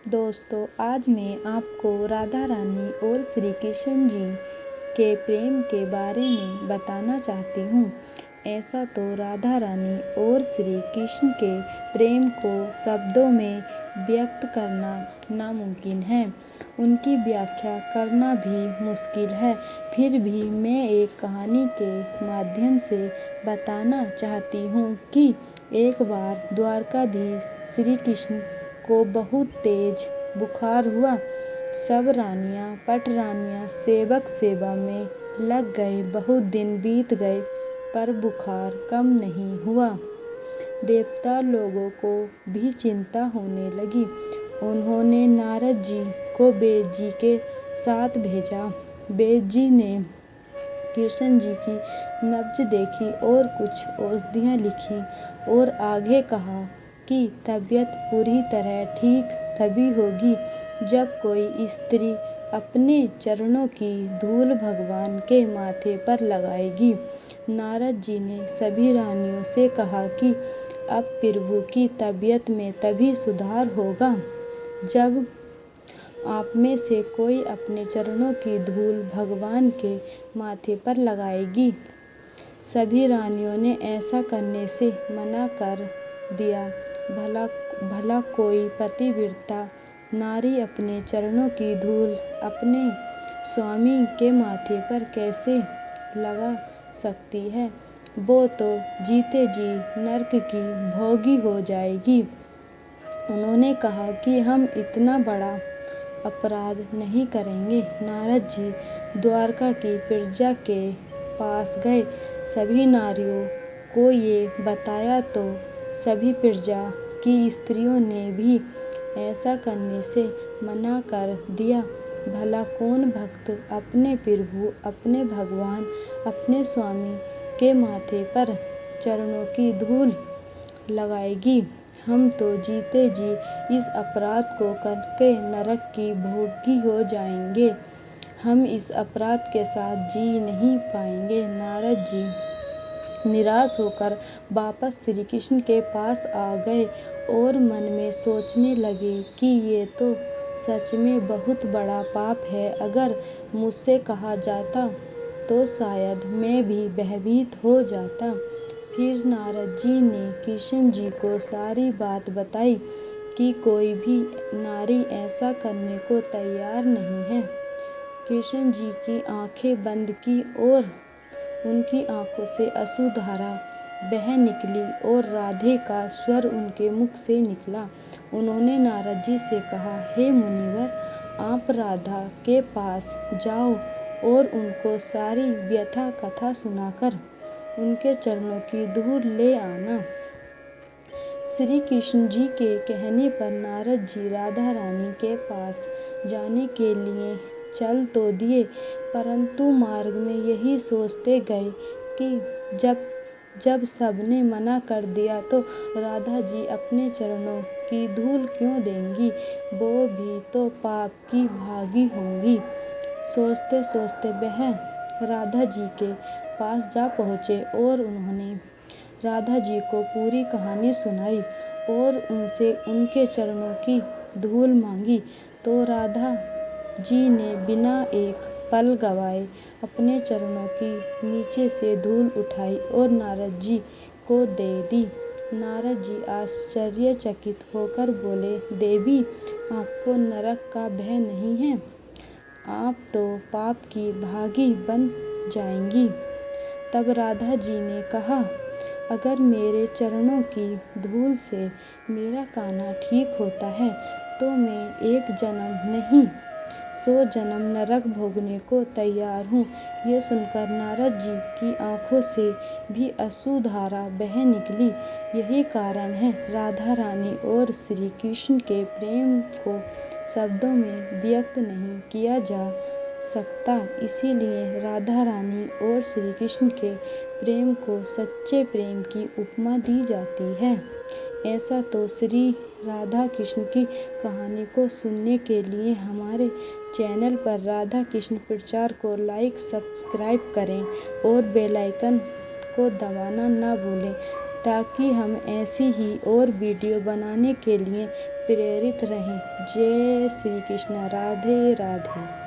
दोस्तों, आज मैं आपको राधा रानी और श्री कृष्ण जी के प्रेम के बारे में बताना चाहती हूँ। ऐसा तो राधा रानी और श्री कृष्ण के प्रेम को शब्दों में व्यक्त करना नामुमकिन है। उनकी व्याख्या करना भी मुश्किल है। फिर भी मैं एक कहानी के माध्यम से बताना चाहती हूँ कि एक बार द्वारकाधीश श्री कृष्ण को बहुत तेज बुखार हुआ। सब रानियां पटरानियां सेवक सेवा में लग गए। बहुत दिन बीत गए पर बुखार कम नहीं हुआ। देवता लोगों को भी चिंता होने लगी। उन्होंने नारद जी को वेद जी के साथ भेजा। वेद जी ने कृष्ण जी की नब्ज देखी और कुछ औषधियाँ लिखी और आगे कहा कि तबीयत पूरी तरह ठीक तभी होगी जब कोई स्त्री अपने चरणों की धूल भगवान के माथे पर लगाएगी। नारद जी ने सभी रानियों से कहा कि अब प्रभु की तबीयत में तभी सुधार होगा जब आप में से कोई अपने चरणों की धूल भगवान के माथे पर लगाएगी। सभी रानियों ने ऐसा करने से मना कर दिया। भला कोई पतिव्रता नारी अपने चरणों की धूल अपने स्वामी के माथे पर कैसे लगा सकती है? वो तो जीते जी नरक की भोगी हो जाएगी। उन्होंने कहा कि हम इतना बड़ा अपराध नहीं करेंगे। नारद जी द्वारका की प्रजा के पास गए। सभी नारियों को ये बताया तो सभी प्रजा की स्त्रियों ने भी ऐसा करने से मना कर दिया। भला कौन भक्त अपने प्रभु, अपने भगवान, अपने स्वामी के माथे पर चरणों की धूल लगाएगी? हम तो जीते जी इस अपराध को करके नरक की भोगी हो जाएंगे। हम इस अपराध के साथ जी नहीं पाएंगे। नारद जी निराश होकर वापस श्री कृष्ण के पास आ गए और मन में सोचने लगे कि ये तो सच में बहुत बड़ा पाप है। अगर मुझसे कहा जाता तो शायद मैं भी भयभीत हो जाता। फिर नारद जी ने कृष्ण जी को सारी बात बताई कि कोई भी नारी ऐसा करने को तैयार नहीं है। कृष्ण जी की आंखें बंद की और उनकी आंखों से अश्रुधारा बह निकली और राधे का स्वर उनके मुख से निकला। उन्होंने नारद जी से कहा, हे मुनिवर, आप राधा के पास जाओ और उनको सारी व्यथा कथा सुनाकर उनके चरणों की धूल ले आना। श्री कृष्ण जी के कहने पर नारद जी राधा रानी के पास जाने के लिए चल तो दिए, परंतु मार्ग में यही सोचते गए कि जब सबने मना कर दिया तो राधा जी अपने चरणों की धूल क्यों देंगी? वो भी तो पाप की भागी होंगी। सोचते सोचते वह राधा जी के पास जा पहुँचे और उन्होंने राधा जी को पूरी कहानी सुनाई और उनसे उनके चरणों की धूल मांगी। तो राधा जी ने बिना एक पल गवाए अपने चरणों की नीचे से धूल उठाई और नारद जी को दे दी। नारद जी आश्चर्यचकित होकर बोले, देवी, आपको नरक का भय नहीं है? आप तो पाप की भागी बन जाएंगी। तब राधा जी ने कहा, अगर मेरे चरणों की धूल से मेरा काना ठीक होता है तो मैं एक जन्म नहीं 100 जन्म नरक भोगने को तैयार हूँ। ये सुनकर नारद जी की आंखों से भी अश्रुधारा बह निकली। यही कारण है राधा रानी और श्री कृष्ण के प्रेम को शब्दों में व्यक्त नहीं किया जा सकता। इसीलिए राधा रानी और श्री कृष्ण के प्रेम को सच्चे प्रेम की उपमा दी जाती है। ऐसा तो श्री राधा कृष्ण की कहानी को सुनने के लिए हमारे चैनल पर राधा कृष्ण प्रचार को लाइक सब्सक्राइब करें और बेल आइकन को दबाना ना भूलें ताकि हम ऐसी ही और वीडियो बनाने के लिए प्रेरित रहें। जय श्री कृष्ण। राधे राधे।